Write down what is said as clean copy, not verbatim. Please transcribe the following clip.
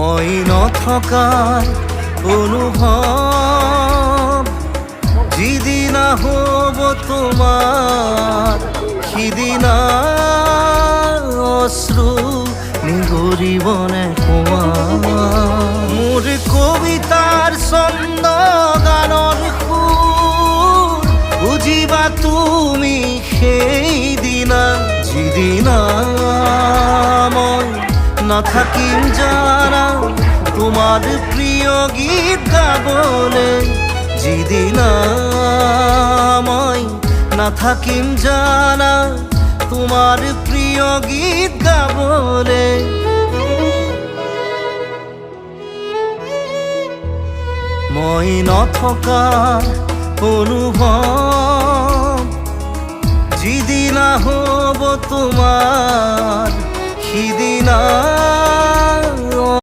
মই নথকাৰ অনুভৱ যিদিনা হ'ব তোমাৰ সিদিনা অশ্ৰু নিগৰিবনে কোৱা মোৰ কবিতাৰ ছন্দ গানৰ সুৰ বুজিবা তুমি সেইদিনা যিদিনা মই নাথাকিম জানা তোমার প্রিয় গীত গাবলে যিদিনা মই নাথাকিম জানা তোমার প্রিয় গীত গাবলে মই নথকাৰ অনুভৱ যিদিনা হ'ব তোমাৰ সিদিনা